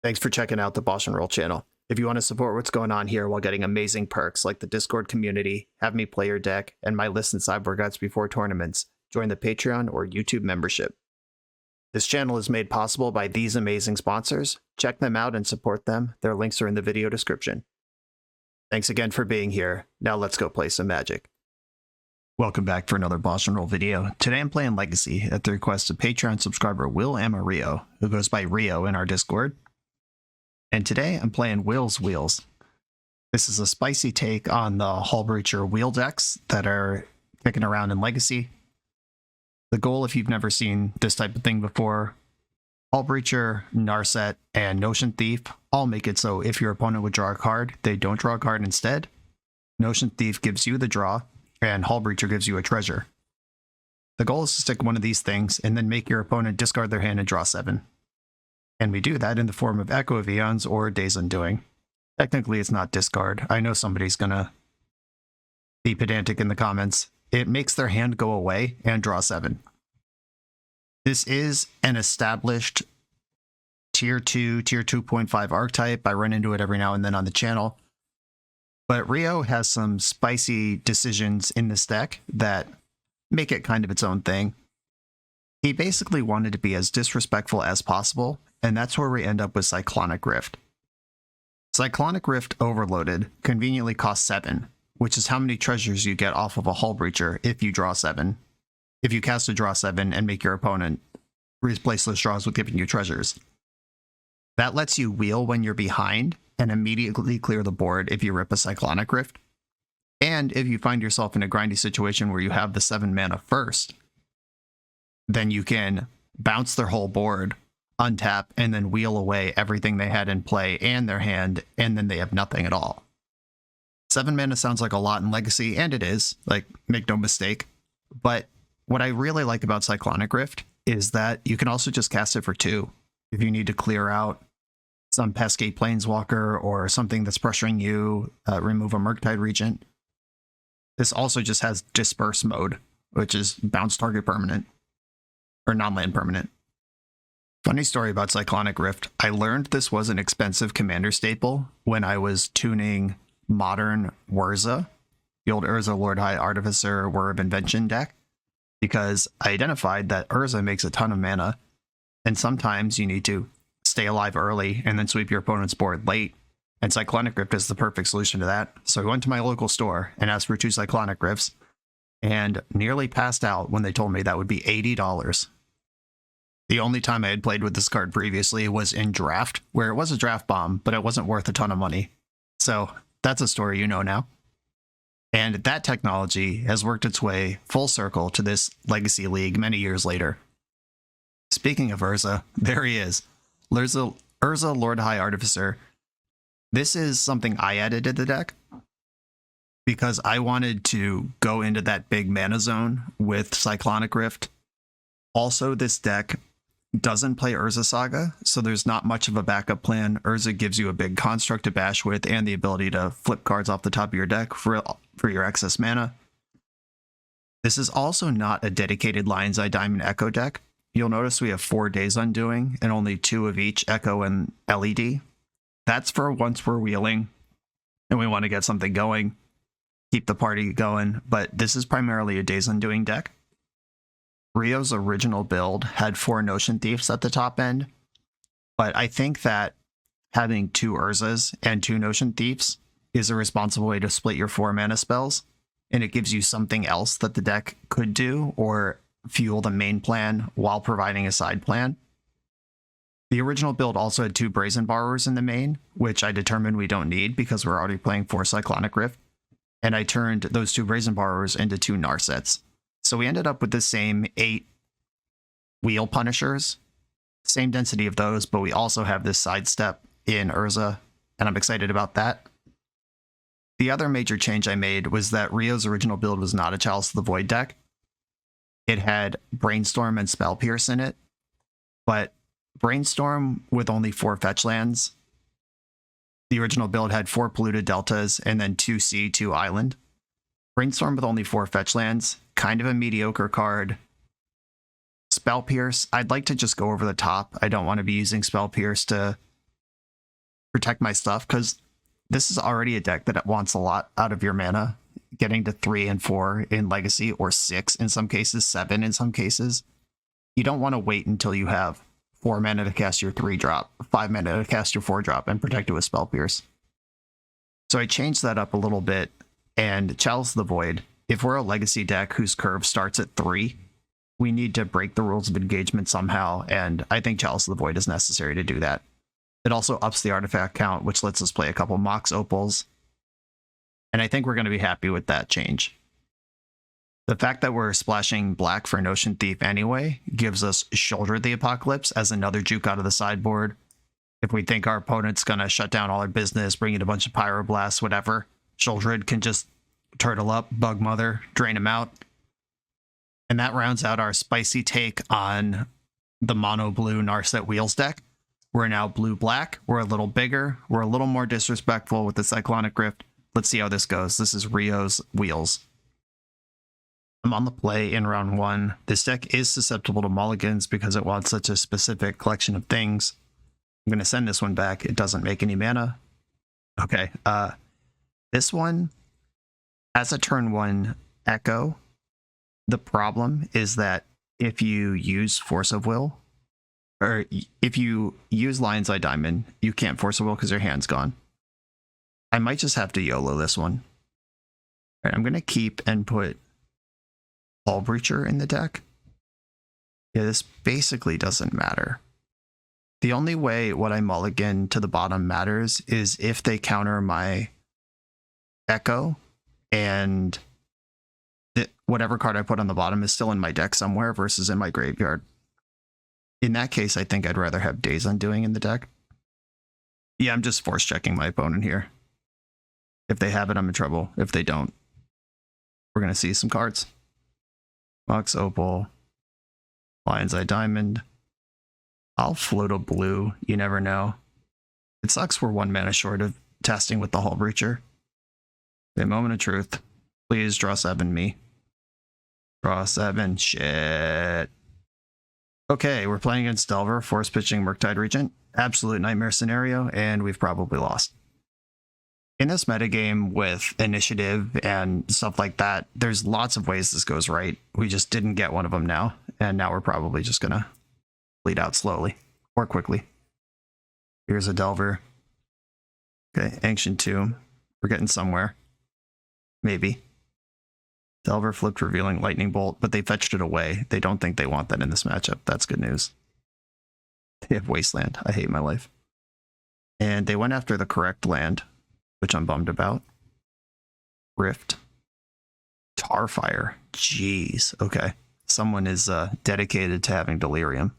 Thanks for checking out the BoshNRoll channel. If you want to support what's going on here while getting amazing perks like the Discord community, have me play your deck, and my list and sideboard guides before tournaments, join the Patreon or YouTube membership. This channel is made possible by these amazing sponsors. Check them out and support them. Their links are in the video description. Thanks again for being here. Now let's go play some Magic. Welcome back for another BoshNRoll video. Today I'm playing Legacy at the request of Patreon subscriber Will Amarillo, who goes by Rio in our Discord. And today I'm playing Will's Wheels. This is a spicy take on the Hullbreacher wheel decks that are kicking around in Legacy. The goal, if you've never seen this type of thing before, Hullbreacher, Narset, and Notion Thief all make it so if your opponent would draw a card, they don't draw a card instead. Notion Thief gives you the draw, and Hullbreacher gives you a treasure. The goal is to stick one of these things and then make your opponent discard their hand and draw 7. And we do that in the form of Echo of Eons or Days Undoing. Technically, it's not discard. I know somebody's gonna be pedantic in the comments. It makes their hand go away and draw 7. This is an established Tier 2, Tier 2.5 archetype. I run into it every now and then on the channel. But Rio has some spicy decisions in this deck that make it kind of its own thing. He basically wanted to be as disrespectful as possible, and that's where we end up with Cyclonic Rift. Cyclonic Rift Overloaded conveniently costs 7, which is how many treasures you get off of a Hullbreacher if you draw 7. If you cast a draw 7 and make your opponent replace those draws with giving you treasures. That lets you wheel when you're behind and immediately clear the board if you rip a Cyclonic Rift. And if you find yourself in a grindy situation where you have the 7 mana first, then you can bounce their whole board, untap, and then wheel away everything they had in play and their hand, and then they have nothing at all. 7 mana sounds like a lot in Legacy, and it is, like, make no mistake. But what I really like about Cyclonic Rift is that you can also just cast it for 2. If you need to clear out some pesky Planeswalker or something that's pressuring you, remove a Murktide Regent. This also just has Disperse mode, which is bounce target permanent, or non-land permanent. Funny story about Cyclonic Rift. I learned this was an expensive commander staple when I was tuning modern Urza, the old Urza Lord High Artificer Whir of Invention deck, because I identified that Urza makes a ton of mana, and sometimes you need to stay alive early and then sweep your opponent's board late, and Cyclonic Rift is the perfect solution to that. So I went to my local store and asked for 2 Cyclonic Rifts, and nearly passed out when they told me that would be $80. The only time I had played with this card previously was in Draft, where it was a draft bomb, but it wasn't worth a ton of money. So that's a story you know now. And that technology has worked its way full circle to this Legacy League many years later. Speaking of Urza, there he is. Urza Lord High Artificer. This is something I added to the deck because I wanted to go into that big mana zone with Cyclonic Rift. Also, this deck doesn't play Urza Saga, so there's not much of a backup plan. Urza gives you a big construct to bash with and the ability to flip cards off the top of your deck for your excess mana. This is also not a dedicated Lion's Eye Diamond Echo deck. You'll notice we have 4 Days Undoing and only 2 of each Echo and LED. That's for once we're wheeling and we want to get something going, keep the party going, but this is primarily a Days Undoing deck. Rio's original build had 4 Notion Thieves at the top end, but I think that having 2 Urzas and 2 Notion Thieves is a responsible way to split your 4 mana spells, and it gives you something else that the deck could do or fuel the main plan while providing a side plan. The original build also had 2 Brazen Borrowers in the main, which I determined we don't need because we're already playing 4 Cyclonic Rift, and I turned those 2 Brazen Borrowers into 2 Narsets. So we ended up with the same 8 Wheel Punishers, same density of those, but we also have this sidestep in Urza, and I'm excited about that. The other major change I made was that Rio's original build was not a Chalice of the Void deck. It had Brainstorm and Spell Pierce in it, but Brainstorm with only 4 fetch lands. The original build had 4 Polluted Deltas and then 2 Sea, 2 Island. Brainstorm with only 4 fetch lands, kind of a mediocre card. Spell Pierce, I'd like to just go over the top. I don't want to be using Spell Pierce to protect my stuff, because this is already a deck that wants a lot out of your mana. Getting to 3 and 4 in Legacy, or 6 in some cases, 7 in some cases. You don't want to wait until you have 4 mana to cast your 3-drop, 5 mana to cast your 4-drop, and protect it with Spell Pierce. So I changed that up a little bit, and Chalice of the Void, if we're a Legacy deck whose curve starts at 3, we need to break the rules of engagement somehow, and I think Chalice of the Void is necessary to do that. It also ups the artifact count, which lets us play a couple Mox Opals, and I think we're going to be happy with that change. The fact that we're splashing black for Notion Thief anyway gives us Shoulder the Apocalypse as another juke out of the sideboard. If we think our opponent's going to shut down all our business, bring in a bunch of Pyroblasts, whatever, Shoulder can just turtle up, Bug Mother, drain him out. And that rounds out our spicy take on the mono-blue Narset Wheels deck. We're now blue-black, we're a little bigger, we're a little more disrespectful with the Cyclonic Rift. Let's see how this goes. This is Rio's Wheels. I'm on the play in round 1. This deck is susceptible to mulligans because it wants such a specific collection of things. I'm going to send this one back. It doesn't make any mana. Okay, this one has a turn 1 Echo. The problem is that if you use Force of Will, or if you use Lion's Eye Diamond, you can't Force of Will because your hand's gone. I might just have to YOLO this one. All right, I'm going to keep and put Hullbreacher in the deck. Yeah, this basically doesn't matter. The only way what I mulligan to the bottom matters is if they counter my Echo and whatever card I put on the bottom is still in my deck somewhere versus in my graveyard. In that case, I think I'd rather have Days Undoing in the deck. Yeah, I'm just force checking my opponent here. If they have it, I'm in trouble. If they don't, we're going to see some cards. Mox Opal, Lion's Eye Diamond. I'll float a blue. You never know. It sucks we're 1 mana short of testing with the Hullbreacher. Okay, moment of truth. Please draw 7 me. Draw 7. Shit. Okay, we're playing against Delver, force pitching Murktide Regent. Absolute nightmare scenario, and we've probably lost. In this metagame with initiative and stuff like that, there's lots of ways this goes right. We just didn't get one of them now, and now we're probably just gonna bleed out slowly or quickly. Here's a Delver. Okay, Ancient Tomb. We're getting somewhere. Maybe. Delver flipped Revealing Lightning Bolt, but they fetched it away. They don't think they want that in this matchup. That's good news. They have Wasteland. I hate my life. And they went after the correct land, which I'm bummed about. Rift. Tarfire. Jeez. Okay. Someone is dedicated to having Delirium.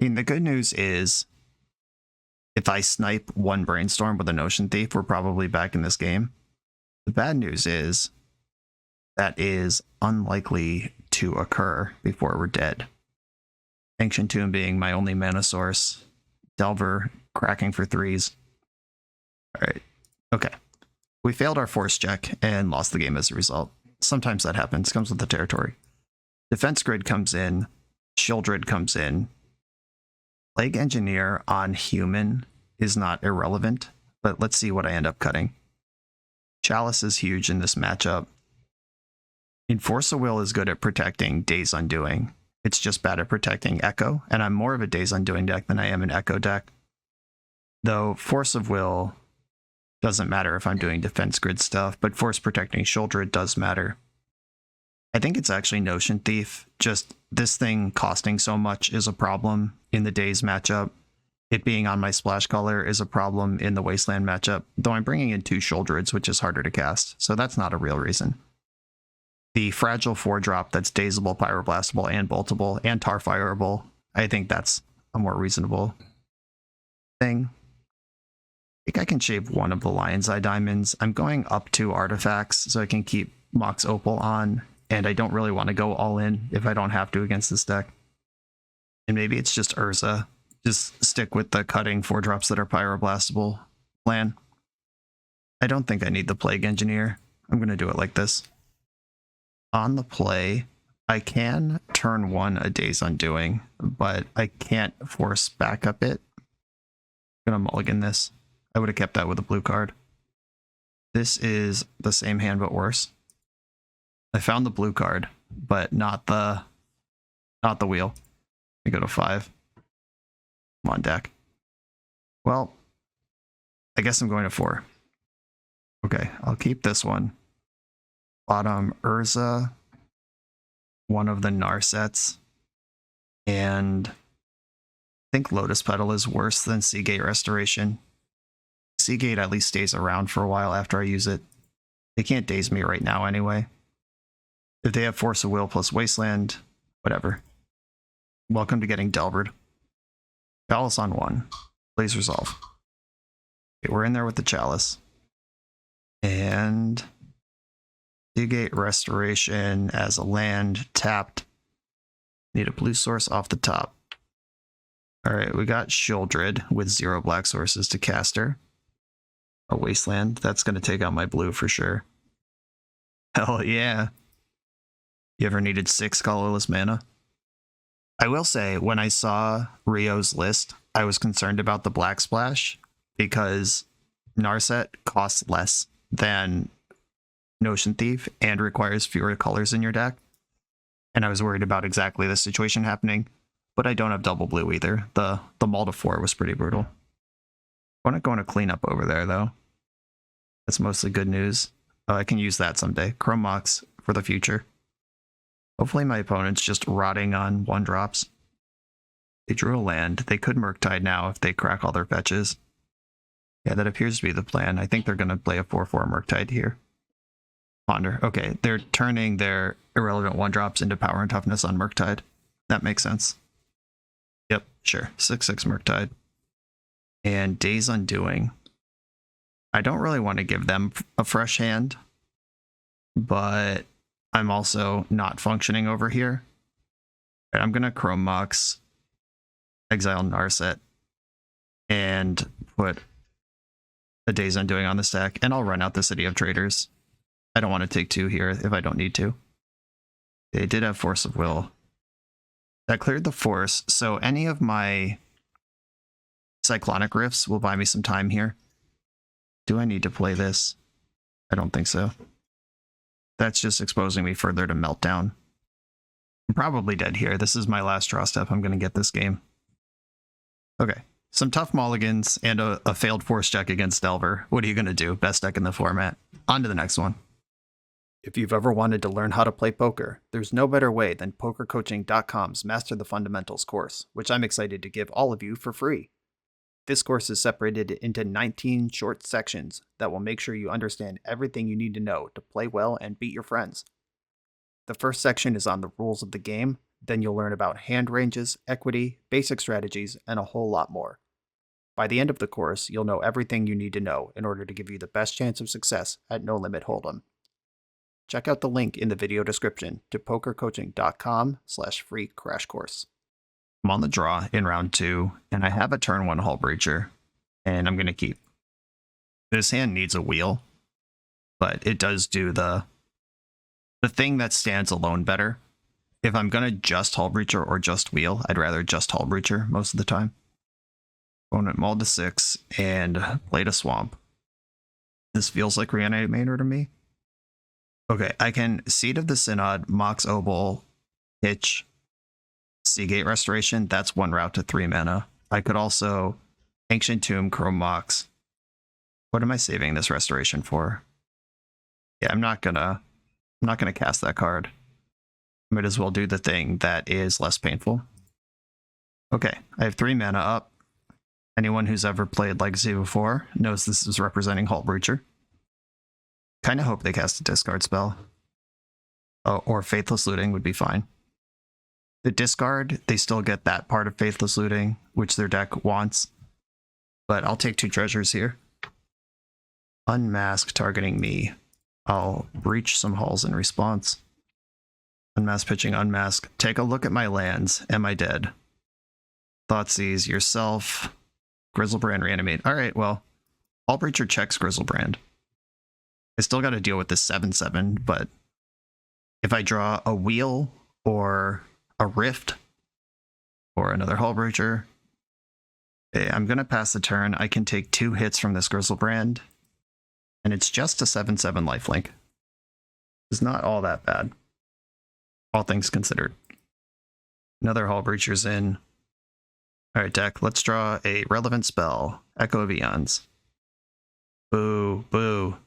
I mean, the good news is if I snipe 1 Brainstorm with a Notion Thief, we're probably back in this game. The bad news is that is unlikely to occur before we're dead. Ancient Tomb being my only mana source. Delver cracking for 3s. Alright. Okay. We failed our force check and lost the game as a result. Sometimes that happens. Comes with the territory. Defense Grid comes in. Shieldred comes in. Plague Engineer on human is not irrelevant, but let's see what I end up cutting. Chalice is huge in this matchup. Enforce of Will is good at protecting Days Undoing. It's just bad at protecting Echo, and I'm more of a Days Undoing deck than I am an Echo deck. Though Force of Will doesn't matter if I'm doing defense grid stuff, but Force protecting Shoulder it does matter. I think it's actually Notion Thief. Just this thing costing so much is a problem in the Days matchup. It being on my splash color is a problem in the Wasteland matchup, though I'm bringing in 2 Shouldreds, which is harder to cast, so that's not a real reason. The fragile 4-drop that's Dazeable, Pyroblastable, and Boltable, and Tarfireable, I think that's a more reasonable thing. I think I can shave 1 of the Lion's Eye Diamonds. I'm going up 2 artifacts so I can keep Mox Opal on, and I don't really want to go all in if I don't have to against this deck. And maybe it's just Urza. Just stick with the cutting 4-drops that are Pyroblastable plan. I don't think I need the Plague Engineer. I'm going to do it like this. On the play, I can turn 1 a Days Undoing, but I can't force back up it. Gonna mulligan this. I would have kept that with a blue card. This is the same hand but worse. I found the blue card, but not the wheel. I go to 5. Come on, deck. Well, I guess I'm going to 4. Okay, I'll keep this one. Bottom Urza, one of the Narsets, and I think Lotus Petal is worse than Seagate Restoration. Seagate at least stays around for a while after I use it. They can't daze me right now anyway. If they have Force of Will plus Wasteland, whatever. Welcome to getting Delvered. Chalice on 1. Please resolve. Okay, we're in there with the Chalice. And Seagate Restoration as a land tapped. Need a blue source off the top. Alright, we got Shieldred with 0 black sources to caster. A Wasteland. That's going to take out my blue for sure. Hell yeah. You ever needed 6 colorless mana? I will say, when I saw Rio's list, I was concerned about the Black Splash because Narset costs less than Notion Thief and requires fewer colors in your deck. And I was worried about exactly this situation happening, but I don't have double blue either. The Maul to 4 was pretty brutal. I want to go on a cleanup over there, though. That's mostly good news. I can use that someday. Chrome Mox for the future. Hopefully my opponent's just rotting on 1-drops. They drew a land. They could Murktide now if they crack all their fetches. Yeah, that appears to be the plan. I think they're going to play a 4/4 Murktide here. Ponder. Okay, they're turning their irrelevant 1-drops into power and toughness on Murktide. That makes sense. Yep, sure. 6/6 Murktide. And Days Undoing. I don't really want to give them a fresh hand, but I'm also not functioning over here. Right, I'm going to Chrome Mox, exile Narset, and put a Days Undoing on the stack, and I'll run out the City of Traders. I don't want to take 2 here if I don't need to. They did have Force of Will. That cleared the Force, so any of my Cyclonic Rifts will buy me some time here. Do I need to play this? I don't think so. That's just exposing me further to Meltdown. I'm probably dead here. This is my last draw step. I'm going to get this game. Okay. Some tough mulligans and a failed force check against Delver. What are you going to do? Best deck in the format. On to the next one. If you've ever wanted to learn how to play poker, there's no better way than PokerCoaching.com's Master the Fundamentals course, which I'm excited to give all of you for free. This course is separated into 19 short sections that will make sure you understand everything you need to know to play well and beat your friends. The first section is on the rules of the game, then you'll learn about hand ranges, equity, basic strategies, and a whole lot more. By the end of the course, you'll know everything you need to know in order to give you the best chance of success at No Limit Hold'em. Check out the link in the video description to PokerCoaching.com/free crash course. I'm on the draw in round 2, and I have a turn 1 Hullbreacher, and I'm going to keep. This hand needs a wheel, but it does do the thing that stands alone better. If I'm going to just Hullbreacher or just wheel, I'd rather just Hullbreacher most of the time. Opponent Maul to 6 and play to Swamp. This feels like Reanimator to me. Okay, I can Seed of the Synod, Mox Obol, Hitch, Seagate Restoration. That's 1 route to 3 mana. I could also Ancient Tomb, Chrome Mox. What am I saving this Restoration for? Yeah, I'm not gonna cast that card. Might as well do the thing that is less painful. Okay, I have 3 mana up. Anyone who's ever played Legacy before knows this is representing Hullbreacher. Kind of hope they cast a discard spell. Oh, or Faithless Looting would be fine. The discard, they still get that part of Faithless Looting, which their deck wants. But I'll take 2 treasures here. Unmask targeting me. I'll breach some hulls in response. Unmask pitching, unmask. Take a look at my lands. Am I dead? Thoughtseize, yourself. Grizzlebrand, reanimate. Alright, well, Hullbreacher checks Grizzlebrand. I still got to deal with this 7/7, but if I draw a wheel or a rift or another Hullbreacher, Okay, I'm gonna pass the turn. I can take 2 hits from this Grizzlebrand, and it's just a 7/7 lifelink. It's not all that bad, all things considered. Another Hullbreacher's in. Alright, deck, let's draw a relevant spell. Echo of Eons. Boo, boo.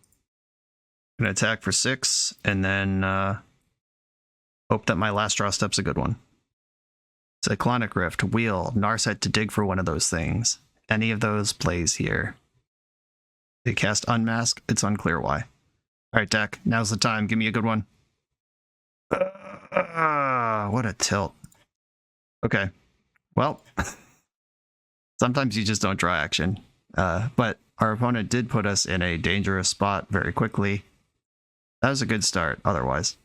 Gonna attack for 6, and then hope that my last draw step's a good one. Cyclonic Rift, Wheel, Narset to dig for one of those things. Any of those plays here. They cast Unmask, it's unclear why. Alright, deck, now's the time, give me a good one. What a tilt. Okay, well, sometimes you just don't draw action. But our opponent did put us in a dangerous spot very quickly. That was a good start, otherwise.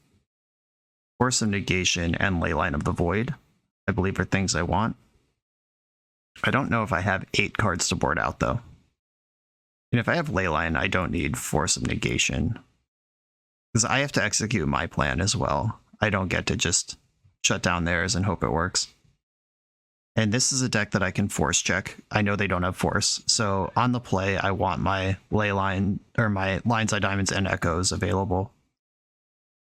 Force of Negation and Leyline of the Void, I believe, are things I want. I don't know if I have 8 cards to board out, though. And if I have Leyline, I don't need Force of Negation. Because I have to execute my plan as well. I don't get to just shut down theirs and hope it works. And this is a deck that I can force check. I know they don't have force. So on the play, I want my Leyline, or my Lion's Eye Diamonds and Echoes available.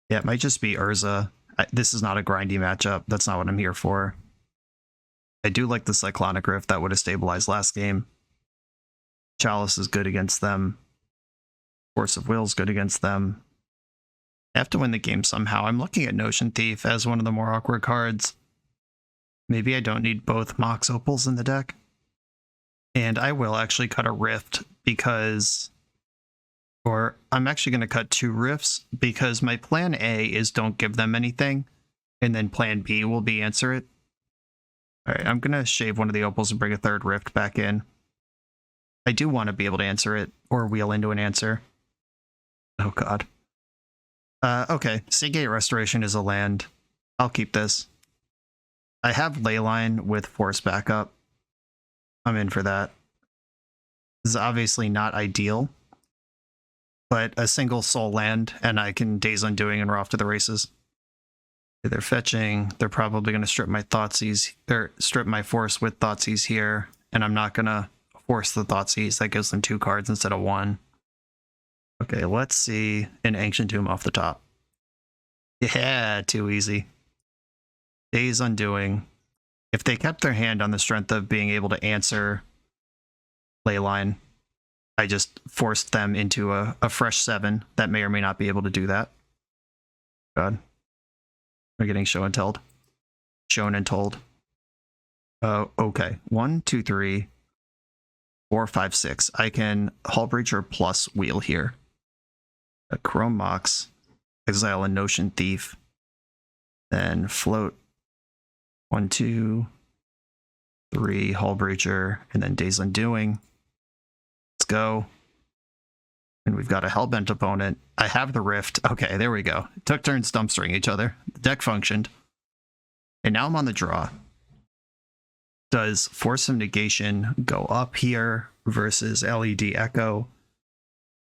Yeah, it might just be Urza. This is not a grindy matchup. That's not what I'm here for. I do like the Cyclonic Rift. That would have stabilized last game. Chalice is good against them. Force of Will is good against them. I have to win the game somehow. I'm looking at Notion Thief as one of the more awkward cards. Maybe I don't need both Mox Opals in the deck. And I will actually cut a Rift because... Or I'm actually going to cut 2 Rifts because my plan A is don't give them anything. And then plan B will be answer it. Alright, I'm going to shave one of the Opals and bring a 3rd Rift back in. I do want to be able to answer it or wheel into an answer. Oh god. Okay, Seagate Restoration is a land. I'll keep this. I have Leyline with Force backup. I'm in for that. This is obviously not ideal, but a single soul land, and I can Days Undoing and we're off to the races. They're fetching. They're probably going to strip my Thoughtseize, or strip my Force with Thoughtseize here, and I'm not going to force the Thoughtseize. That gives them 2 cards instead of 1. Okay, let's see an Ancient Tomb off the top. Yeah, too easy. Days Undoing. If they kept their hand on the strength of being able to answer Leyline, I just forced them into a fresh 7 that may or may not be able to do that. God. We're getting shown and told. Shown and told. Okay. 1, 2, 3, 4, 5, 6. I can Hullbreacher plus Wheel here. A Chrome Mox, exile a Notion Thief, then float 1, 2, 3, Hullbreacher, and then Days Undoing. Let's go. And we've got a Hellbent opponent. I have the Rift. Okay, there we go. Took turns dumpstering each other. The deck functioned. And now I'm on the draw. Does Force of Negation go up here versus LED Echo?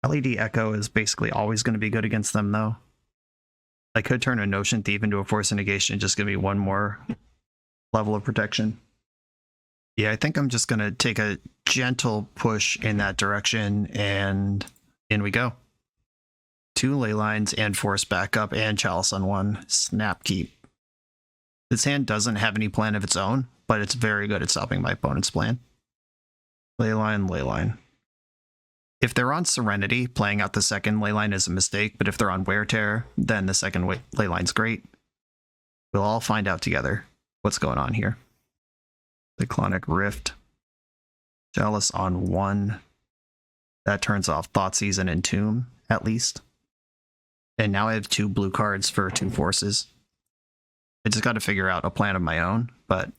LED Echo is basically always going to be good against them, though. I could turn a Notion Thief into a Force of Negation and just give me one more level of protection. Yeah, I think I'm just going to take a gentle push in that direction, and in we go. 2 Leylines and Force backup and Chalice on 1. Snap keep. This hand doesn't have any plan of its own, but it's very good at stopping my opponent's plan. Leyline, Leyline. If they're on Serenity, playing out the second Leyline is a mistake, but if they're on Wear Tear, then the second Leyline's great. We'll all find out together what's going on here. Cyclonic Rift. Chalice on 1. That turns off Thoughtseize and Entomb, at least. And now I have 2 blue cards for 2 forces. I just got to figure out a plan of my own, but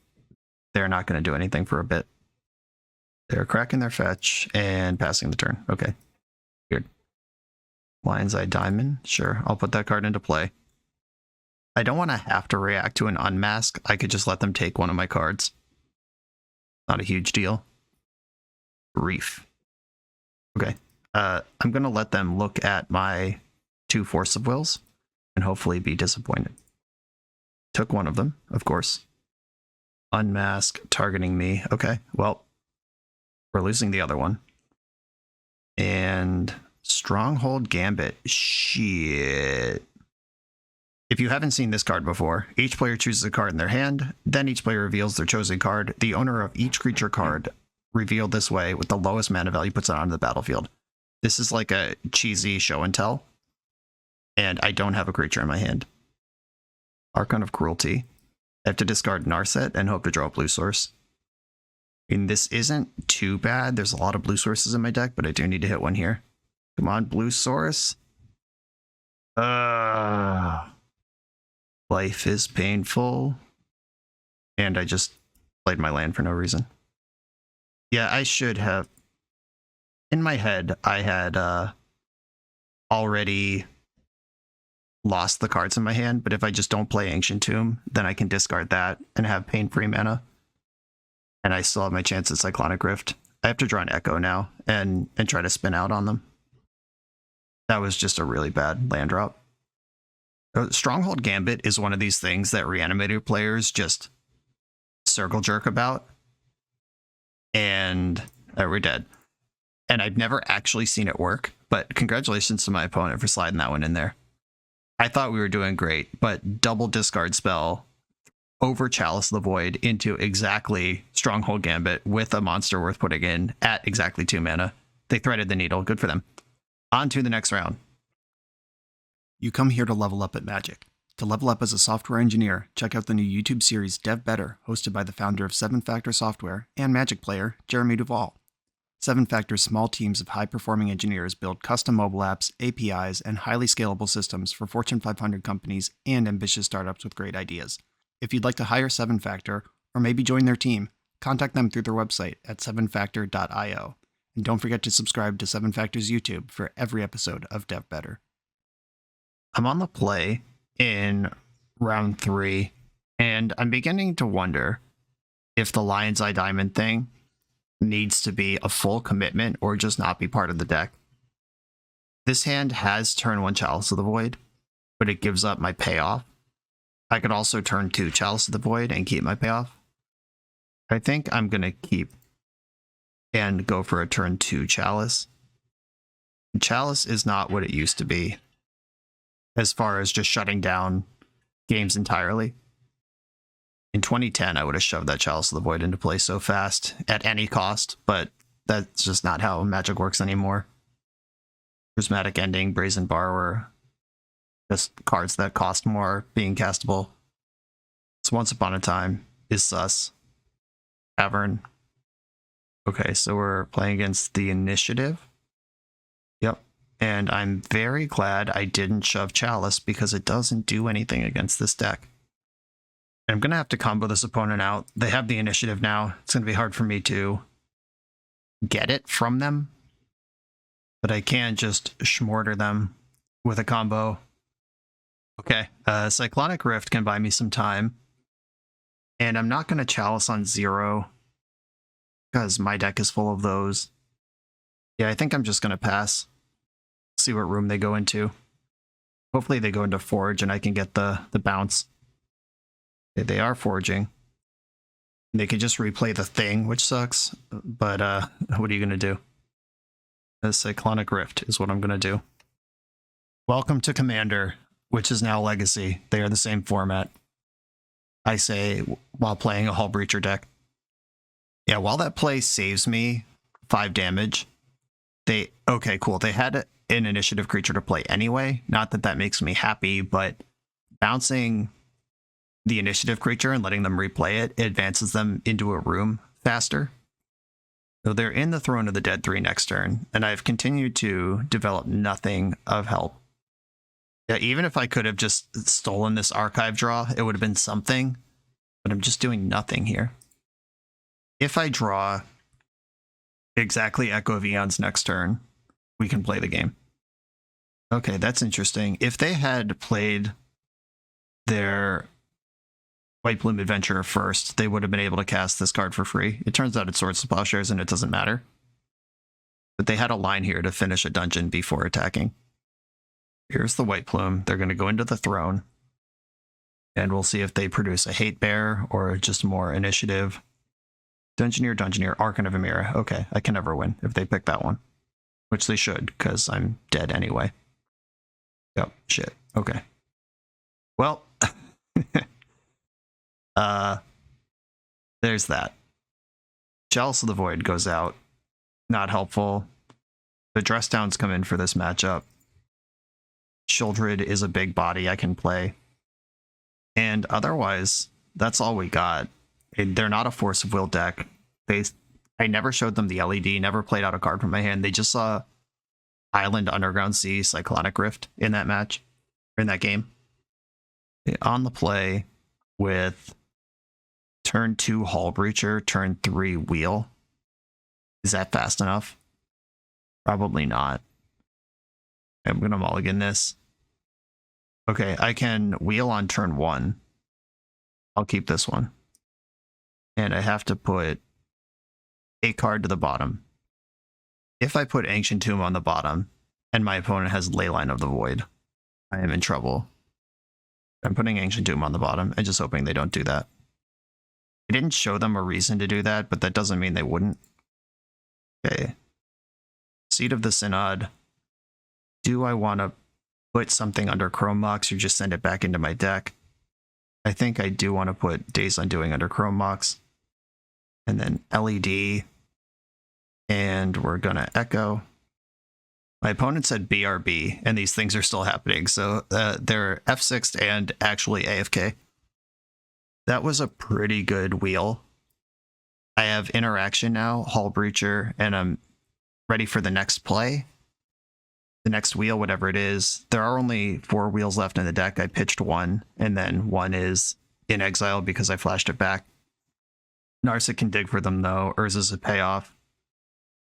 they're not going to do anything for a bit. They're cracking their fetch and passing the turn. Okay. Weird. Lion's Eye Diamond. Sure, I'll put that card into play. I don't want to have to react to an unmask. I could just let them take one of my cards. Not a huge deal. Reef. Okay. I'm going to let them look at my 2 Force of Wills and hopefully be disappointed. Took one of them, of course. Unmask, targeting me. Okay, well, We're losing the other one. And Stronghold Gambit. Shit. If you haven't seen this card before, each player chooses a card in their hand, then each player reveals their chosen card. The owner of each creature card revealed this way with the lowest mana value puts it onto the battlefield. This is like a cheesy show and tell, and I don't have a creature in my hand. Archon of Cruelty. I have to discard Narset and hope to draw a blue source. I mean, this isn't too bad. There's a lot of blue sources in my deck, but I do need to hit one here. Come on, blue source. Life is painful. And I just played my land for no reason. Yeah, I should have. In my head, I had already lost the cards in my hand, but if I just don't play Ancient Tomb, then I can discard that and have pain-free mana. And I still have my chance at Cyclonic Rift. I have to draw an Echo now and try to spin out on them. That was just a really bad land drop. Stronghold Gambit is one of these things that Reanimator players just circle jerk about. And we're dead. And I've never actually seen it work, but congratulations to my opponent for sliding that one in there. I thought we were doing great, but double discard spell over Chalice of the Void into exactly Stronghold Gambit with a monster worth putting in at exactly 2 mana. They threaded the needle. Good for them. On to the next round. You come here to level up at Magic. To level up as a software engineer, check out the new YouTube series Dev Better, hosted by the founder of 7 Factor Software and Magic player, Jeremy Duvall. 7 Factor's small teams of high-performing engineers build custom mobile apps, APIs, and highly scalable systems for Fortune 500 companies and ambitious startups with great ideas. If you'd like to hire 7 Factor, or maybe join their team, contact them through their website at 7factor.io. And don't forget to subscribe to 7 Factor's YouTube for every episode of Dev Better. I'm on the play in round 3, and I'm beginning to wonder if the Lion's Eye Diamond thing needs to be a full commitment or just not be part of the deck. This hand has turn 1 Chalice of the Void, but it gives up my payoff. I could also turn 2 Chalice of the Void and keep my payoff. I think I'm going to keep and go for a turn 2 Chalice. Chalice is not what it used to be as far as just shutting down games entirely. In 2010, I would have shoved that Chalice of the Void into play so fast at any cost, but that's just not how Magic works anymore. Prismatic Ending, Brazen Borrower, just cards that cost more being castable. So Once Upon a Time is sus. Cavern. Okay, so we're playing against the Initiative. Yep. And I'm very glad I didn't shove Chalice because it doesn't do anything against this deck. I'm going to have to combo this opponent out. They have the Initiative now. It's going to be hard for me to get it from them. But I can just schmorter them with a combo. Okay, Cyclonic Rift can buy me some time. And I'm not going to Chalice on 0 because my deck is full of those. Yeah, I think I'm just going to pass. See what room they go into. Hopefully they go into Forge and I can get the bounce. Okay, they are forging. They could just replay the thing, which sucks. But what are you going to do? The Cyclonic Rift is what I'm going to do. Welcome to Commander, which is now Legacy. They are the same format. I say while playing a Hullbreacher deck. Yeah, while that play saves me 5 damage, okay, cool. They had an Initiative creature to play anyway. Not that that makes me happy, but bouncing the Initiative creature and letting them replay it advances them into a room faster. So they're in the Throne of the Dead 3 next turn, and I've continued to develop nothing of help. Yeah, even if I could have just stolen this archive draw, it would have been something, but I'm just doing nothing here. If I draw exactly Echo of Eons next turn, we can play the game. Okay, that's interesting. If they had played their White Bloom Adventurer first, they would have been able to cast this card for free. It turns out it's Swords to Plowshares and it doesn't matter. But they had a line here to finish a dungeon before attacking. Here's the White Plume. They're going to go into the Throne. And we'll see if they produce a Hate Bear or just more Initiative. Dungeoneer, Archon of Emira. Okay, I can never win if they pick that one. Which they should, because I'm dead anyway. Yep, shit. Okay. Well, there's that. Chalice of the Void goes out. Not helpful. The Dress Downs come in for this matchup. Shieldred is a big body I can play. And otherwise, that's all we got. They're not a Force of Will deck. I never showed them the LED, never played out a card from my hand. They just saw Island, Underground Sea, Cyclonic Rift in that match, in that game. On the play with turn 2 Hullbreacher, turn 3 Wheel. Is that fast enough? Probably not. I'm going to mulligan this. Okay, I can Wheel on turn 1. I'll keep this one. And I have to put a card to the bottom. If I put Ancient Tomb on the bottom, and my opponent has Leyline of the Void, I am in trouble. I'm putting Ancient Tomb on the bottom and just hoping they don't do that. I didn't show them a reason to do that, but that doesn't mean they wouldn't. Okay. Seed of the Synod. Do I want to put something under Chrome Mox or just send it back into my deck? I think I do want to put Days Undoing under Chrome Mox. And then LED. And we're going to Echo. My opponent said BRB, and these things are still happening. So they're F6'd and actually AFK. That was a pretty good wheel. I have interaction now, Hullbreacher, and I'm ready for the next play. The next wheel, whatever it is. There are only 4 wheels left in the deck. I pitched 1, and then 1 is in exile because I flashed it back. Narset can dig for them, though. Urza's a payoff.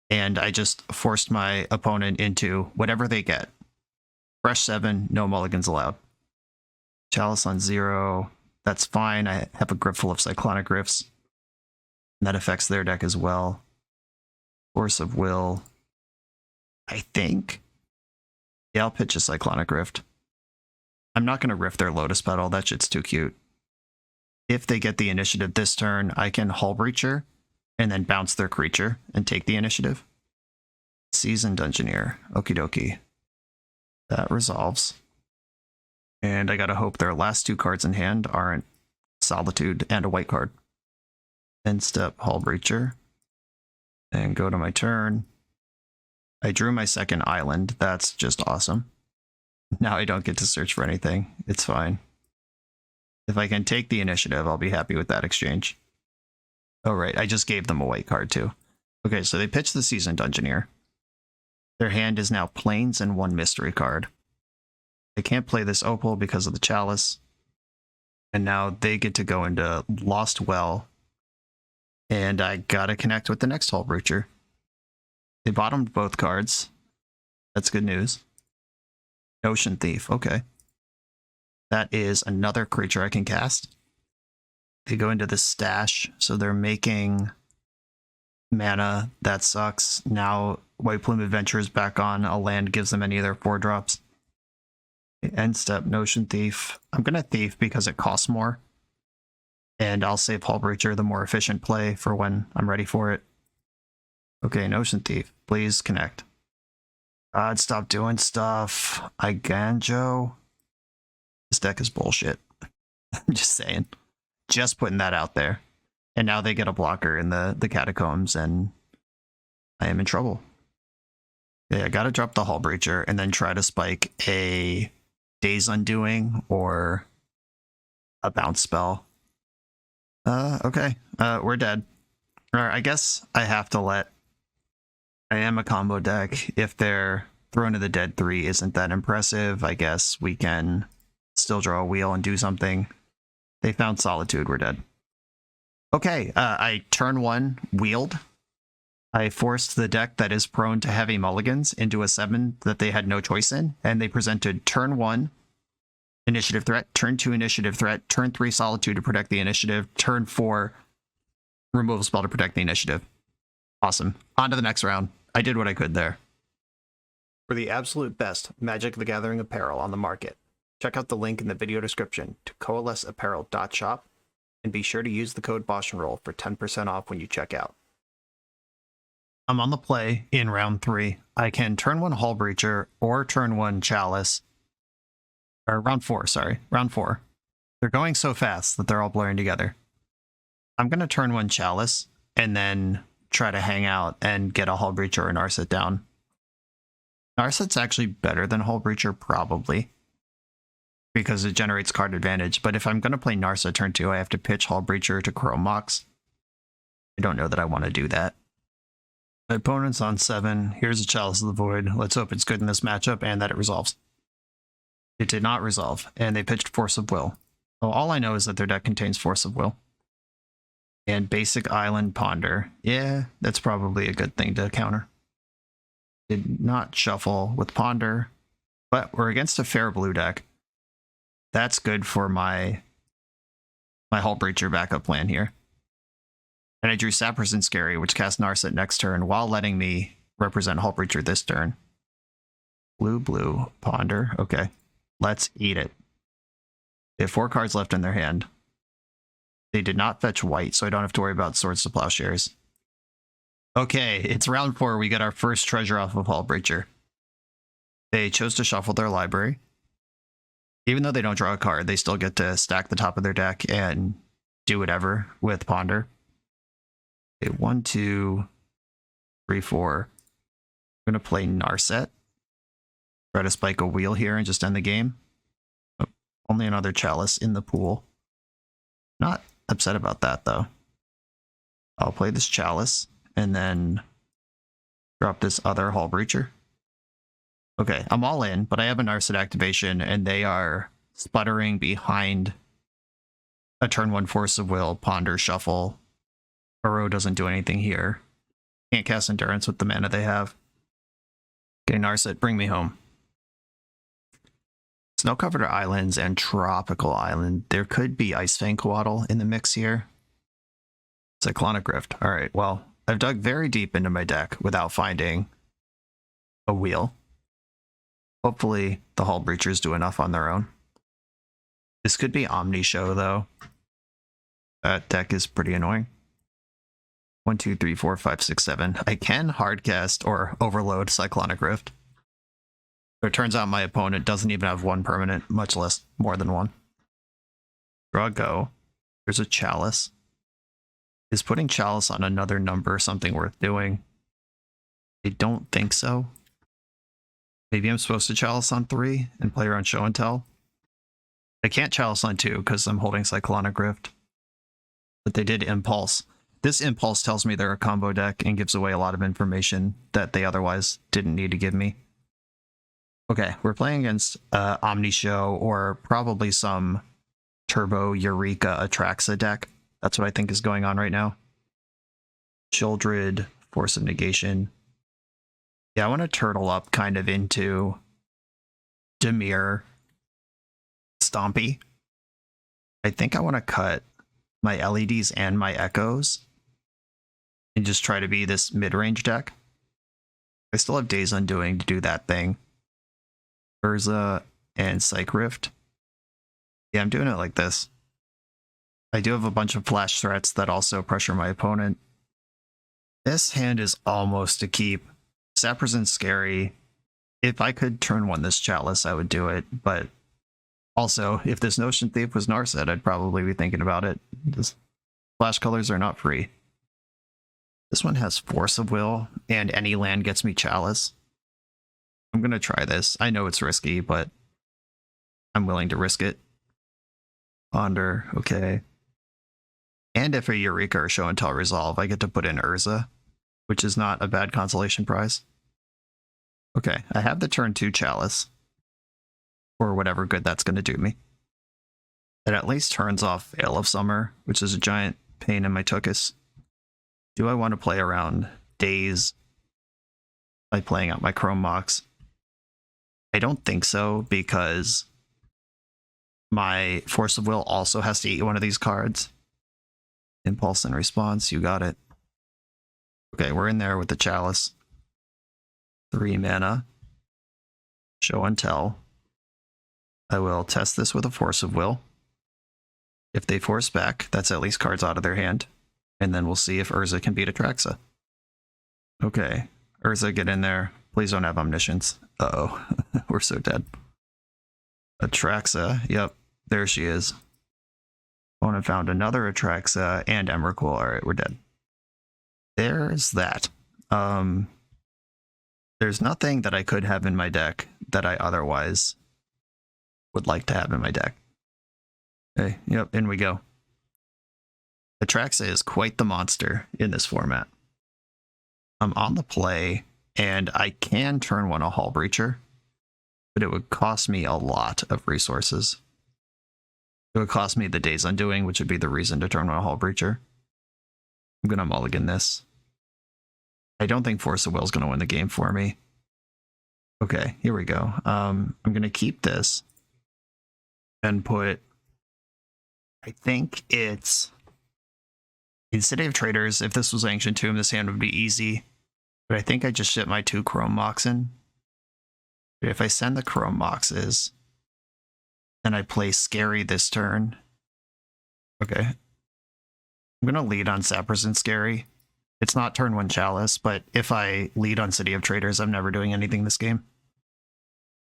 And I just forced my opponent into whatever they get. Fresh 7, no mulligans allowed. Chalice on 0, that's fine. I have a grip full of Cyclonic Rifts. And that affects their deck as well. Force of Will, I think. Yeah, I'll pitch a Cyclonic Rift. I'm not going to rift their Lotus Petal, that shit's too cute. If they get the initiative this turn, I can Hullbreacher and then bounce their creature and take the initiative. Seasoned Dungeoneer. Okie dokie. That resolves. And I gotta hope their last 2 cards in hand aren't Solitude and a white card. Then step Hullbreacher. And go to my turn. I drew my second island. That's just awesome. Now I don't get to search for anything. It's fine. If I can take the initiative, I'll be happy with that exchange. Oh, right. I just gave them a white card, too. Okay, so they pitched the Seasoned Dungeoneer. Their hand is now Plains and 1 mystery card. They can't play this Opal because of the Chalice. And now they get to go into Lost Well. And I gotta connect with the next Hullbreacher. They bottomed both cards. That's good news. Ocean Thief, okay. That is another creature I can cast. They go into the stash, so they're making mana. That sucks. Now White Plume Adventure is back on. A land gives them any of their 4-drops. End step, Notion Thief. I'm going to Thief because it costs more. And I'll save Hullbreacher, the more efficient play, for when I'm ready for it. Okay, Notion Thief, please connect. God, stop doing stuff. I Ganjo. This deck is bullshit. I'm just saying. Just putting that out there. And now they get a blocker in the Catacombs, and I am in trouble. Yeah, I gotta drop the Hullbreacher and then try to spike a Days Undoing or a bounce spell. Okay. We're dead. Alright, I guess I have to let... I am a combo deck. If their Throne of the Dead 3 isn't that impressive, I guess we can still draw a wheel and do something. They found Solitude, we're dead. Okay, I turn 1 wheeled. I forced the deck that is prone to heavy mulligans into a 7 that they had no choice in, and they presented turn 1 initiative threat, turn 2 initiative threat, turn 3 Solitude to protect the initiative, turn 4 removal spell to protect the initiative. Awesome. On to the next round. I did what I could there. For the absolute best Magic the Gathering apparel on the market, check out the link in the video description to coalesceapparel.shop and be sure to use the code BoshNRoll for 10% off when you check out. I'm on the play in round 3. I can turn 1 Hullbreacher or turn 1 Chalice. Or round 4, sorry. Round 4. They're going so fast that they're all blurring together. I'm going to turn 1 Chalice and then try to hang out and get a Hullbreacher or Narset down. Narset's actually better than Hullbreacher, probably, because it generates card advantage. But if I'm going to play Narset turn 2, I have to pitch Hullbreacher to Chrome Mox. I don't know that I want to do that. My opponent's on 7. Here's a Chalice of the Void. Let's hope it's good in this matchup and that it resolves. It did not resolve, and they pitched Force of Will. Well, all I know is that their deck contains Force of Will. And Basic Island Ponder. Yeah, that's probably a good thing to counter. Did not shuffle with Ponder, but we're against a fair blue deck. That's good for my Hullbreacher backup plan here. And I drew Sappers and Scary, which cast Narset next turn while letting me represent Hullbreacher this turn. Blue, Ponder. Okay, let's eat it. They have 4 cards left in their hand. They did not fetch white, so I don't have to worry about Swords to Plowshares. Okay, it's round 4. We get our first treasure off of Hullbreacher. They chose to shuffle their library. Even though they don't draw a card, they still get to stack the top of their deck and do whatever with Ponder. Okay, 1, 2, 3, 4. I'm going to play Narset. Try to spike a wheel here and just end the game. Oh, only another Chalice in the pool. Not upset about that, though. I'll play this Chalice and then drop this other Hullbreacher. Okay, I'm all in, but I have a Narset activation, and they are sputtering behind a turn 1 Force of Will, Ponder, Shuffle. Uro doesn't do anything here. Can't cast Endurance with the mana they have. Okay, Narset, bring me home. Snow-covered islands and tropical island. There could be Icefang Coatl in the mix here. Cyclonic Rift. All right, well, I've dug very deep into my deck without finding a wheel. Hopefully the Hullbreachers do enough on their own. This could be Omni Show, though. That deck is pretty annoying. 1, 2, 3, 4, 5, 6, 7. I can hardcast or overload Cyclonic Rift. But it turns out my opponent doesn't even have 1 permanent, much less more than 1. Draw go. There's a Chalice. Is putting Chalice on another number something worth doing? I don't think so. Maybe I'm supposed to Chalice on 3 and play around Show and Tell. I can't Chalice on 2 because I'm holding Cyclonic Rift. But they did Impulse. This Impulse tells me they're a combo deck and gives away a lot of information that they otherwise didn't need to give me. Okay, we're playing against Omni Show or probably some Turbo Eureka Atraxa deck. That's what I think is going on right now. Childred, Force of Negation. Yeah, I want to turtle up kind of into Dimir, Stompy. I think I want to cut my LEDs and my Echoes and just try to be this mid-range deck. I still have Days Undoing to do that thing. Urza and Psych Rift. Yeah, I'm doing it like this. I do have a bunch of flash threats that also pressure my opponent. This hand is almost a keep. Sappers and Scary. If I could turn 1 this Chalice, I would do it, but also, if this Notion Thief was Narset, I'd probably be thinking about it. Just, flash colors are not free. This one has Force of Will, and any land gets me Chalice. I'm going to try this. I know it's risky, but I'm willing to risk it. Ponder, okay. And if a Eureka or Show and Tell resolve, I get to put in Urza, which is not a bad consolation prize. Okay, I have the turn 2 Chalice, or whatever good that's going to do me. It at least turns off Veil of Summer, which is a giant pain in my tuchus. Do I want to play around Days by playing out my Chrome Mox? I don't think so, because my Force of Will also has to eat one of these cards. Impulse and Response, you got it. Okay, we're in there with the Chalice. 3 mana. Show and Tell. I will test this with a Force of Will. If they force back, that's at least cards out of their hand. And then we'll see if Urza can beat Atraxa. Okay, Urza, get in there. Please don't have Omniscience. Uh-oh, we're so dead. Atraxa, yep, there she is. Opponent found another Atraxa and Emrakul. Alright, we're dead. There's that. There's nothing that I could have in my deck that I otherwise would like to have in my deck. Okay, yep, in we go. Atraxa is quite the monster in this format. I'm on the play, and I can turn one a Hullbreacher, but it would cost me a lot of resources. It would cost me the Days Undoing, which would be the reason to turn one a Hullbreacher. I'm going to mulligan this. I don't think Force of Will is going to win the game for me. Okay, here we go. I'm going to keep this and put, I think it's, in City of Traders, if this was Ancient Tomb, this hand would be easy. But I think I just ship my 2 Chrome Mox in. But if I send the Chrome Moxes, then I play Scary this turn. Okay. I'm going to lead on Sappers and Scary. It's not turn 1 Chalice, but if I lead on City of Traders, I'm never doing anything this game.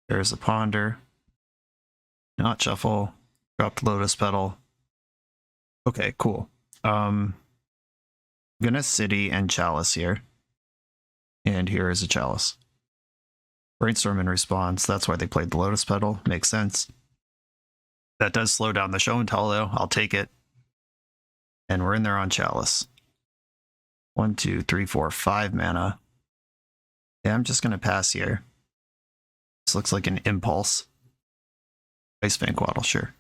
There's a Ponder. Not Shuffle. Dropped Lotus Petal. Okay, cool. I'm gonna City and Chalice here. And here is a Chalice. Brainstorm in response. That's why they played the Lotus Petal. Makes sense. That does slow down the show and tell, though. I'll take it. And we're in there on Chalice. 1, 2, 3, 4, 5 mana. Yeah, I'm just gonna pass here. This looks like an Impulse. Ice Vanquaddle, sure.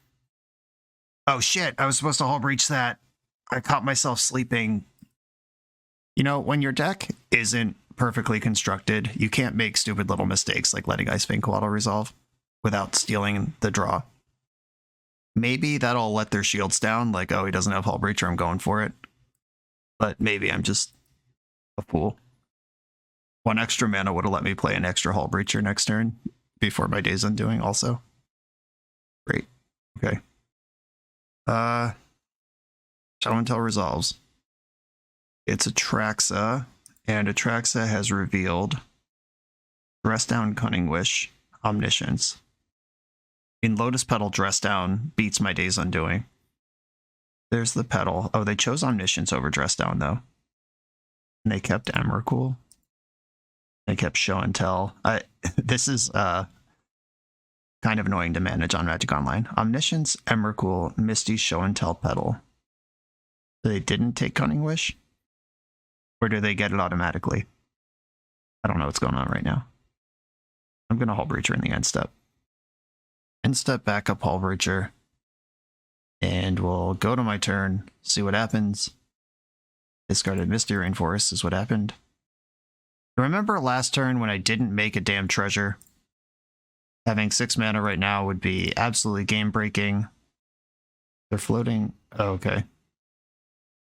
Oh shit, I was supposed to Hullbreach that. I caught myself sleeping. You know, when your deck isn't perfectly constructed, you can't make stupid little mistakes like letting Ice Vanquaddle resolve without stealing the draw. Maybe that'll let their shields down, like, oh, he doesn't have Hullbreacher, I'm going for it. But maybe I'm just a fool. 1 extra mana would have let me play an extra Hullbreacher next turn before my Days Undoing also. Great. Okay. Show and Tell resolves. It's Atraxa, and Atraxa has revealed Dress Down, Cunning Wish, Omniscience. In Lotus Petal, Dress Down beats my Days Undoing. There's the Petal. Oh, they chose Omniscience over Dress Down, though. And they kept Emrakul. They kept Show and Tell. This is kind of annoying to manage on Magic Online. Omniscience, Emrakul, Misty, Show and Tell, Petal. They didn't take Cunning Wish? Or do they get it automatically? I don't know what's going on right now. I'm going to Hullbreacher in the end step. End step back up Hullbreacher. And we'll go to my turn, see what happens. Discarded Misty Rainforest is what happened. Remember last turn when I didn't make a damn treasure? Having 6 mana right now would be absolutely game-breaking. They're floating. Oh, okay.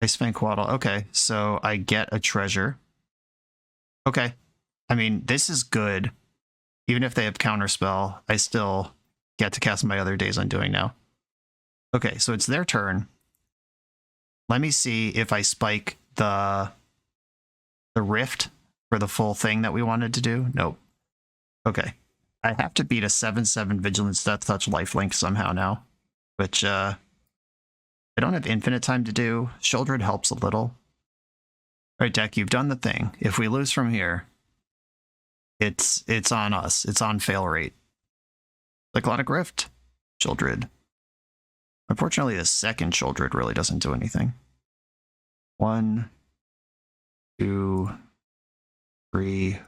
Ice Vanquaddle. Okay, so I get a treasure. Okay. I mean, this is good. Even if they have Counterspell, I still get to cast my other Days Undoing now. Okay, so it's their turn. Let me see if I spike the Rift for the full thing that we wanted to do. Nope. Okay. I have to beat a 7/7 Vigilance, Death Touch, Lifelink somehow now, which I don't have infinite time to do. Sheoldred helps a little. All right, deck, you've done the thing. If we lose from here, it's on us. It's on fail rate. Cyclonic Rift, Sheoldred. Unfortunately, the second Sheoldred really doesn't do anything. 1, 2, 3,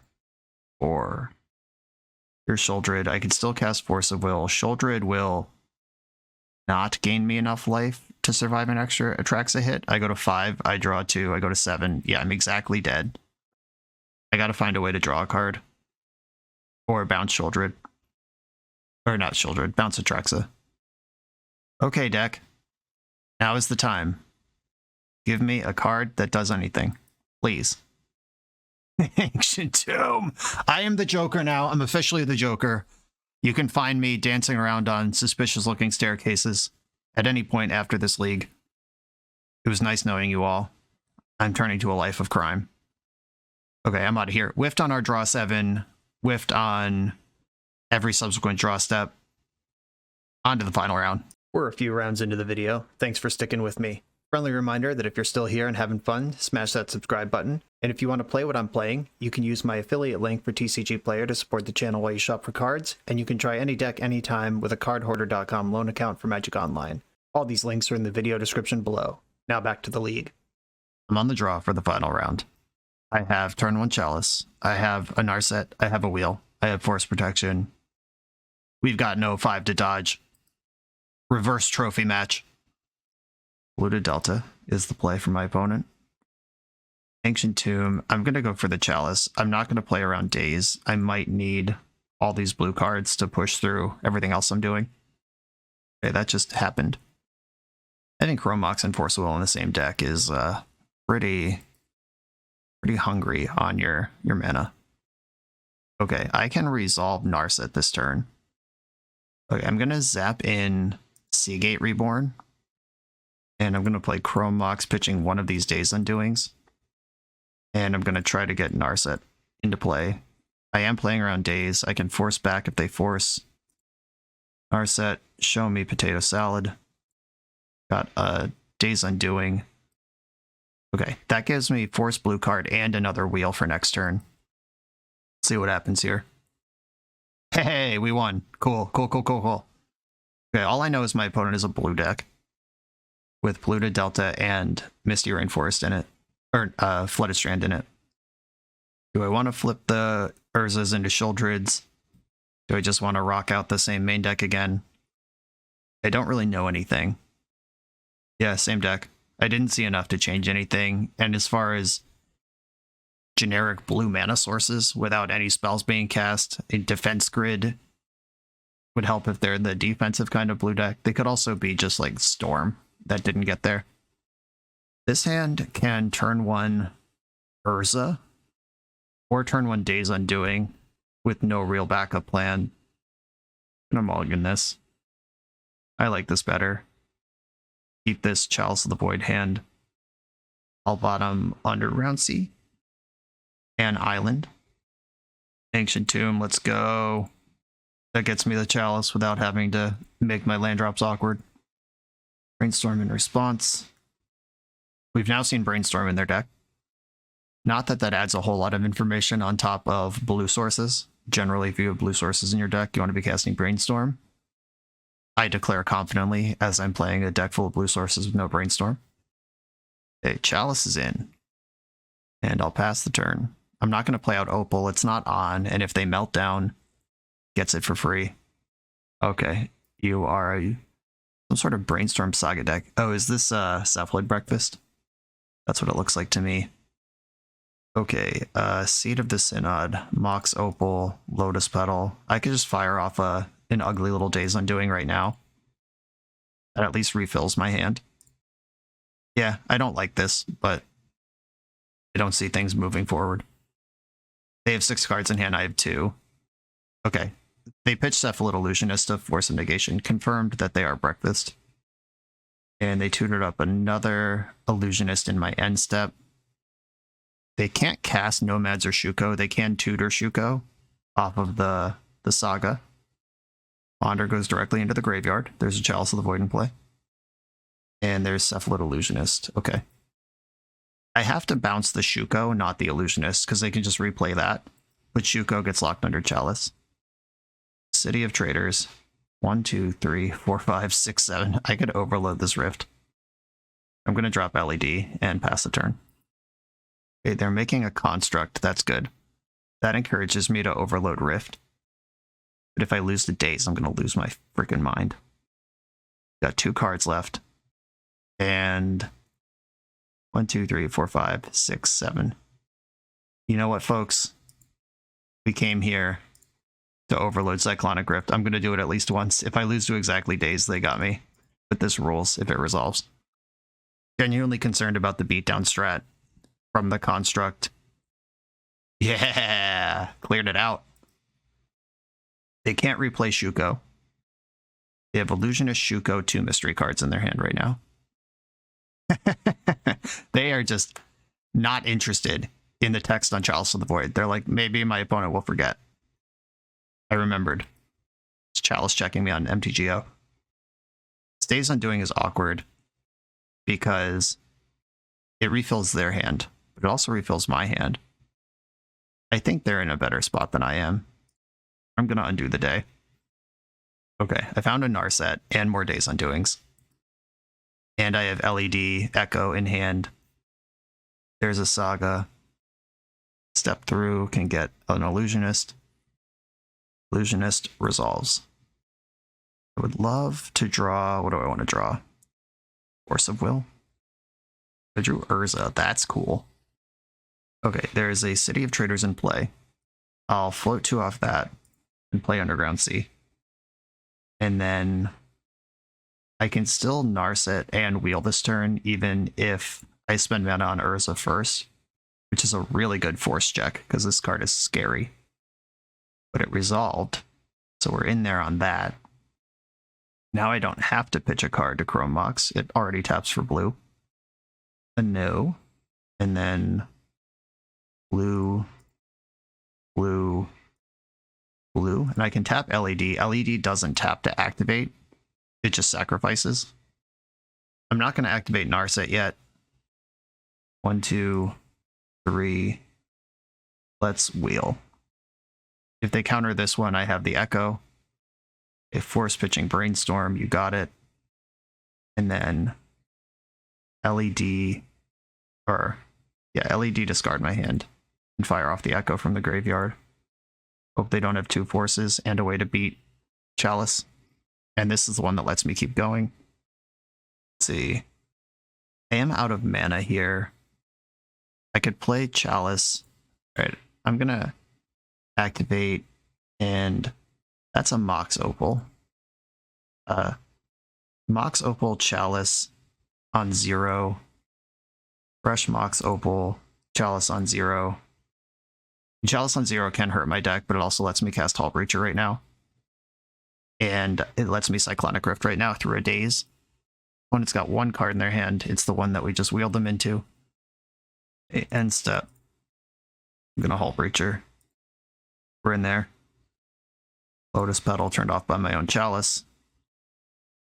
4. Here's Sheoldred. I can still cast Force of Will. Sheoldred will not gain me enough life to survive an extra Atraxa hit. I go to 5, I draw 2, I go to 7. Yeah, I'm exactly dead. I gotta find a way to draw a card. Or bounce Sheoldred. Or not Sheoldred, bounce Atraxa. Okay, deck. Now is the time. Give me a card that does anything. Please. Ancient Tomb. I am the Joker now. I'm officially the Joker. You can find me dancing around on suspicious looking staircases at any point after this league. It was nice knowing you all. I'm turning to a life of crime. Okay, I'm out of here. Whiffed on our draw 7. Whiffed on every subsequent draw step. On to the final round. We're a few rounds into the video. Thanks for sticking with me. Friendly reminder that if you're still here and having fun, smash that subscribe button. And if you want to play what I'm playing, you can use my affiliate link for TCG Player to support the channel while you shop for cards, and you can try any deck anytime with a cardhoarder.com loan account for Magic Online. All these links are in the video description below. Now back to the league. I'm on the draw for the final round. I have turn 1 Chalice. I have a Narset. I have a Wheel. I have Force Protection. We've got no 5 to dodge. Reverse trophy match. Polluted Delta is the play for my opponent. Ancient Tomb. I'm going to go for the Chalice. I'm not going to play around Daze. I might need all these blue cards to push through everything else I'm doing. Okay, that just happened. Having Chrome Mox and Force Will in the same deck is pretty hungry on your mana. Okay, I can resolve Narset this turn. Okay, I'm going to zap in Seagate Reborn. And I'm going to play Chrome Mox, pitching one of these Days Undoings. And I'm going to try to get Narset into play. I am playing around Days. I can force back if they force. Narset, show me Potato Salad. Got a Days Undoing. Okay, that gives me Force Blue card and another Wheel for next turn. Let's see what happens here. Hey, we won. Cool. Okay, all I know is my opponent is a blue deck with Polluted Delta and Misty Rainforest in it, or Flooded Strand in it. Do I want to flip the Urzas into Sheoldreds? Do I just want to rock out the same main deck again? I don't really know anything. Yeah, same deck. I didn't see enough to change anything, and as far as generic blue mana sources without any spells being cast, a defense grid would help if they're the defensive kind of blue deck. They could also be just like Storm. That didn't get there. This hand can turn 1 Urza or turn 1 Days Undoing with no real backup plan. I'm gonna mulligan this. I like this better. Keep this Chalice of the Void hand. I'll bottom Underground Sea and Island. Ancient Tomb, let's go. That gets me the Chalice without having to make my land drops awkward. Brainstorm in response. We've now seen Brainstorm in their deck. Not that that adds a whole lot of information on top of blue sources. Generally, if you have blue sources in your deck, you want to be casting Brainstorm. I declare confidently as I'm playing a deck full of blue sources with no Brainstorm. Okay, Chalice is in. And I'll pass the turn. I'm not going to play out Opal. It's not on, and if they melt down, gets it for free. Okay, you are some sort of Brainstorm Saga deck. Oh, is this Cephaloid Breakfast? That's what it looks like to me. Okay, Seed of the Synod, Mox Opal, Lotus Petal. I could just fire off an ugly little Days Undoing right now. That at least refills my hand. Yeah, I don't like this, but I don't see things moving forward. They have 6 cards in hand, I have 2. Okay. They pitched Cephalid Illusionist to Force of Negation, confirmed that they are Breakfast. And they tutored up another Illusionist in my end step. They can't cast Nomads or Shuko. They can tutor Shuko off of the Saga. Ponder goes directly into the graveyard. There's a Chalice of the Void in play. And there's Cephalid Illusionist. Okay. I have to bounce the Shuko, not the Illusionist, because they can just replay that. But Shuko gets locked under Chalice. City of Traders. 1, 2, 3, 4, 5, 6, 7. I could overload this Rift. I'm going to drop LED and pass the turn. Okay, they're making a construct. That's good. That encourages me to overload Rift. But if I lose the Days, I'm going to lose my freaking mind. Got 2 cards left. And 1, 2, 3, 4, 5, 6, 7. You know what, folks? We came here to overload Cyclonic Rift. I'm going to do it at least once. If I lose to exactly Days, they got me. But this rules if it resolves. Genuinely concerned about the beatdown strat from the construct. Yeah! Cleared it out. They can't replay Shuko. They have Illusionist, Shuko, 2 mystery cards in their hand right now. They are just not interested in the text on Chalice of the Void. They're like, maybe my opponent will forget. I remembered. It's Chalice checking me on MTGO. Days Undoing is awkward because it refills their hand, but it also refills my hand. I think they're in a better spot than I am. I'm going to undo the day. Okay, I found a Narset and more Days Undoings. And I have LED Echo in hand. There's a Saga. Step through, can get an Illusionist. Illusionist resolves. I would love to draw... What do I want to draw? Force of Will. I drew Urza. That's cool. Okay, there's a City of Traders in play. I'll float 2 off that and play Underground Sea. And then I can still Narset and Wheel this turn, even if I spend mana on Urza first, which is a really good force check, because this card is scary. But it resolved, so we're in there on that. Now I don't have to pitch a card to Chrome Mox. It already taps for blue. A no. And then blue, blue, blue. And I can tap LED. LED doesn't tap to activate. It just sacrifices. I'm not going to activate Narset yet. 1, 2, 3. Let's wheel. If they counter this one, I have the Echo. A force pitching Brainstorm, you got it. And then LED, LED discard my hand and fire off the Echo from the graveyard. Hope they don't have 2 forces and a way to beat Chalice. And this is the one that lets me keep going. Let's see. I am out of mana here. I could play Chalice. All right, I'm gonna activate, and that's a Mox Opal. Mox Opal, Chalice on 0. Fresh Mox Opal, Chalice on 0. Chalice on 0 can hurt my deck, but it also lets me cast Hullbreacher right now. And it lets me Cyclonic Rift right now through a Daze. When it's got 1 card in their hand, it's the one that we just wheeled them into. End step. I'm gonna Hullbreacher. We're in there. Lotus Petal turned off by my own Chalice.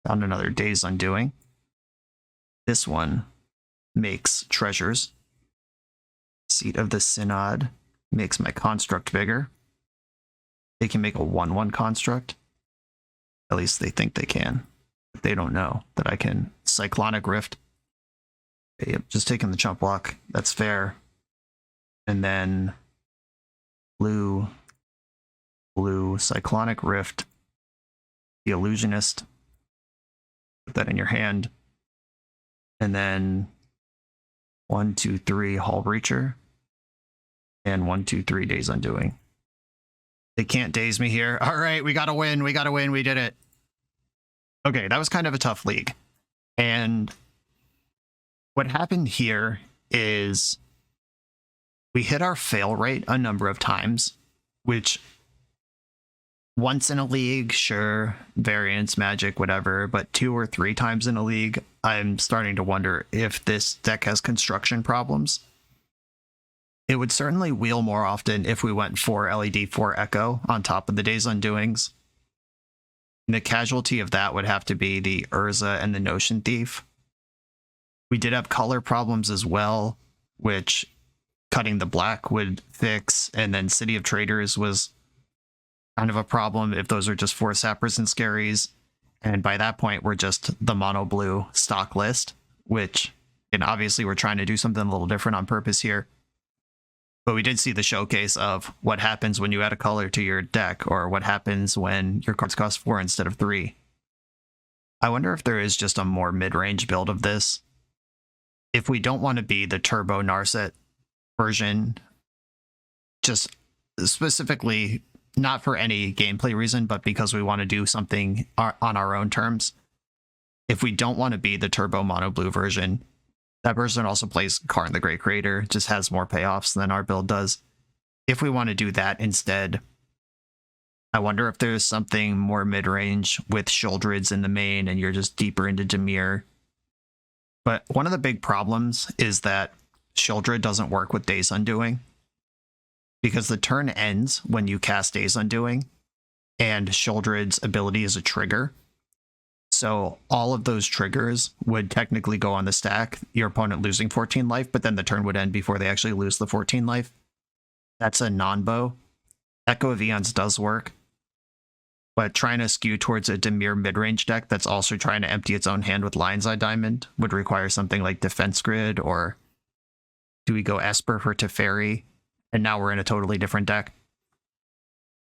Found another Days Undoing. This one makes treasures. Seat of the Synod makes my construct bigger. They can make a 1/1 construct. At least they think they can. But they don't know that I can Cyclonic Rift. Okay, yep, just taking the chump block. That's fair. And then blue, blue, Cyclonic Rift, the Illusionist. Put that in your hand. And then 1, 2, 3 Hullbreacher. And 1, 2, 3 Days Undoing. They can't daze me here. All right, we gotta win. We gotta win. We did it. Okay, that was kind of a tough league. And what happened here is we hit our fail rate a number of times, which once in a league, sure, variance, magic, whatever, but 2 or 3 times in a league, I'm starting to wonder if this deck has construction problems. It would certainly wheel more often if we went 4 LED, 4 Echo on top of the Days Undoings. And the casualty of that would have to be the Urza and the Notion Thief. We did have color problems as well, which cutting the black would fix, and then City of Traders was kind of a problem if those are just 4 Sappers and Scaries. And by that point, we're just the mono blue stock list, which, and obviously we're trying to do something a little different on purpose here. But we did see the showcase of what happens when you add a color to your deck, or what happens when your cards cost 4 instead of 3. I wonder if there is just a more mid-range build of this. If we don't want to be the Turbo Narset version, just specifically not for any gameplay reason, but because we want to do something on our own terms. If we don't want to be the Turbo Mono Blue version, that version also plays Karn the Great Creator, just has more payoffs than our build does. If we want to do that instead, I wonder if there's something more mid-range with Shouldreds in the main and you're just deeper into Dimir. But one of the big problems is that Shouldred doesn't work with Days Undoing, because the turn ends when you cast Days Undoing, and Shouldred's ability is a trigger. So all of those triggers would technically go on the stack, your opponent losing 14 life, but then the turn would end before they actually lose the 14 life. That's a non-bow. Echo of Eons does work, but trying to skew towards a Dimir mid-range deck that's also trying to empty its own hand with Lion's Eye Diamond would require something like Defense Grid, or do we go Esper for Teferi? And now we're in a totally different deck.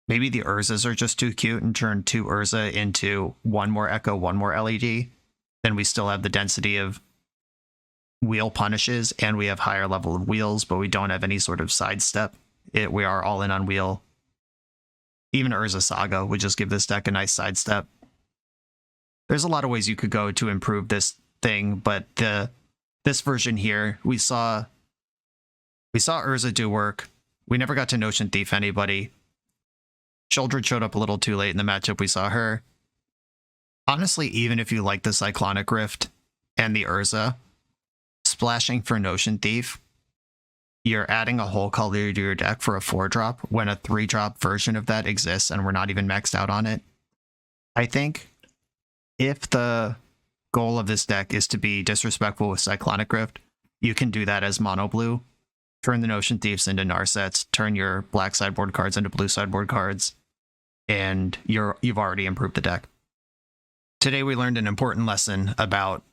Maybe the Urzas are just too cute and turn 2 Urza into 1 more Echo, 1 more LED. Then we still have the density of wheel punishes, and we have higher level of wheels, but we don't have any sort of sidestep. We are all in on wheel. Even Urza Saga would just give this deck a nice sidestep. There's a lot of ways you could go to improve this thing, but this version here, we saw Urza do work. We never got to Notion Thief anybody. Shouldred showed up a little too late in the matchup. We saw her. Honestly, even if you like the Cyclonic Rift and the Urza, splashing for Notion Thief, you're adding a whole color to your deck for a 4-drop when a 3-drop version of that exists and we're not even maxed out on it. I think if the goal of this deck is to be disrespectful with Cyclonic Rift, you can do that as mono blue. Turn the Notion Thieves into Narsets, turn your black sideboard cards into blue sideboard cards, and you've already improved the deck. Today we learned an important lesson about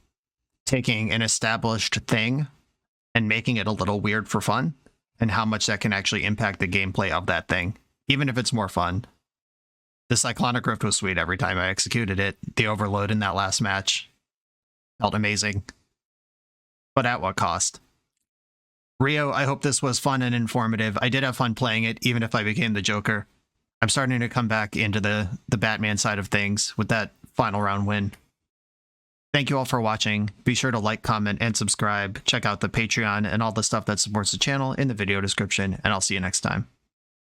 taking an established thing and making it a little weird for fun, and how much that can actually impact the gameplay of that thing, even if it's more fun. The Cyclonic Rift was sweet every time I executed it. The Overload in that last match felt amazing. But at what cost? Rio, I hope this was fun and informative. I did have fun playing it, even if I became the Joker. I'm starting to come back into the Batman side of things with that final round win. Thank you all for watching. Be sure to like, comment, and subscribe. Check out the Patreon and all the stuff that supports the channel in the video description, and I'll see you next time.